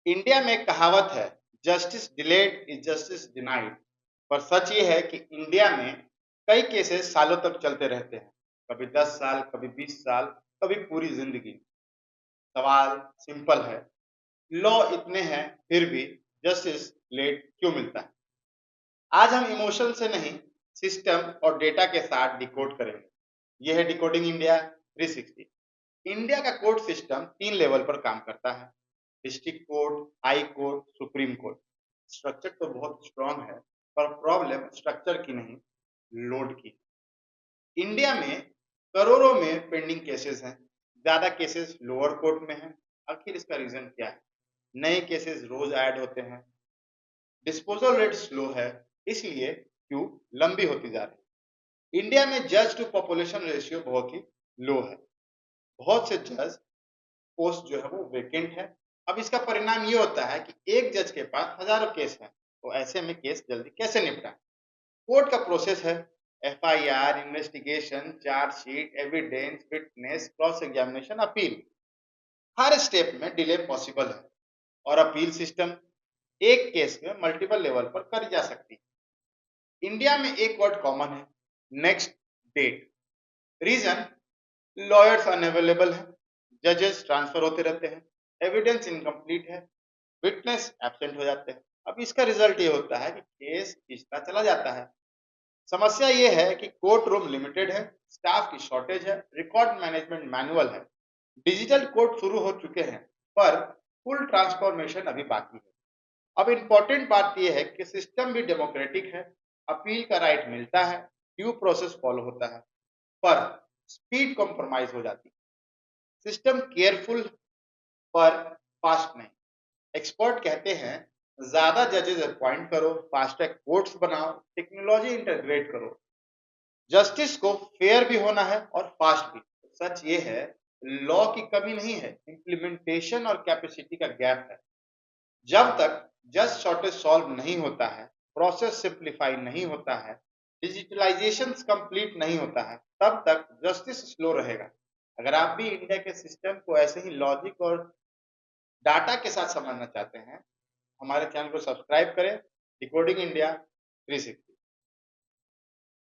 India में एक कहावत है, justice delayed is justice denied. पर सच ये है कि इंडिया में कई केसेस सालों तक चलते रहते हैं। कभी 10 साल, कभी 20 साल, कभी पूरी जिंदगी। सवाल सिंपल है, लॉ इतने हैं फिर भी जस्टिस लेट क्यों मिलता है? आज हम इमोशन से नहीं, सिस्टम और डेटा के साथ डिकोड करेंगे। यह है डिकोडिंग इंडिया 360। इंडिया का कोर्ट सिस्टम 3 लेवल पर काम करता है। District court, high court, supreme court. Structure तो बहुत स्ट्रांग है, पर प्रॉब्लम स्ट्रक्चर की नहीं, लोड की। इंडिया में करोड़ों में पेंडिंग केसेस हैं। ज्यादा केसेस लोअर कोर्ट में हैं। आखिर इसका रीजन क्या है? नए केसेस रोज ऐड होते हैं। डिस्पोजल रेट स्लो है, इसलिए क्यू लंबी होती जा रही है। इंडिया में जज टू पॉपुलेशन रेशियो बहुत ही लो है। बहुत से जज पोस्ट जो है वो वेकेंट है। अब इसका परिणाम ये होता है कि एक जज के पास हजारों केस हैं, तो ऐसे में केस जल्दी कैसे निपटाएं? कोर्ट का प्रोसेस है FIR, investigation, chargesheet, evidence, witness, cross examination, appeal. हर स्टेप में डिले पॉसिबल है और अपील सिस्टम एक केस में मल्टीपल लेवल पर करी जा सकती है। इंडिया में एक वर्ड कॉमन है, next date. Reason, lawyers unavailable है, जजेस ट्रांसफर होते रहते हैं, एविडेंस इनकम्प्लीट है, विटनेस एब्सेंट हो जाते हैं। अब इसका रिजल्ट ये होता है कि केस खींचता चला जाता है। समस्या ये है कि कोर्ट रूम लिमिटेड है, स्टाफ की शॉर्टेज है, रिकॉर्ड मैनेजमेंट मैनुअल है। डिजिटल कोर्ट शुरू हो चुके हैं, पर फुल ट्रांसफॉर्मेशन अभी बाकी है। अब इम्पोर्टेंट बात यह है कि सिस्टम भी डेमोक्रेटिक है, अपील का राइट मिलता है, ड्यू प्रोसेस फॉलो होता है, पर स्पीड कॉम्प्रोमाइज हो जाती है। सिस्टम केयरफुल पर फास्ट नहीं। एक्सपर्ट कहते हैं ज्यादा जजेस अपॉइंट करो, फास्ट ट्रैक कोर्ट्स बनाओ, टेक्नोलॉजी इंटीग्रेट करो। जस्टिस को फेयर भी होना है और फास्ट भी। सच ये है, लॉ की कमी नहीं है, इम्प्लीमेंटेशन और कैपेसिटी का गैप है। जब तक जस्ट शॉर्टेज सॉल्व नहीं होता है, प्रोसेस सिंप्लीफाई नहीं होता है, डिजिटलाइजेशन कंप्लीट नहीं होता है, तब तक जस्टिस स्लो रहेगा। अगर आप भी इंडिया के सिस्टम को ऐसे ही लॉजिक और डाटा के साथ समझना चाहते हैं, हमारे चैनल को सब्सक्राइब करें। Decoding India 360।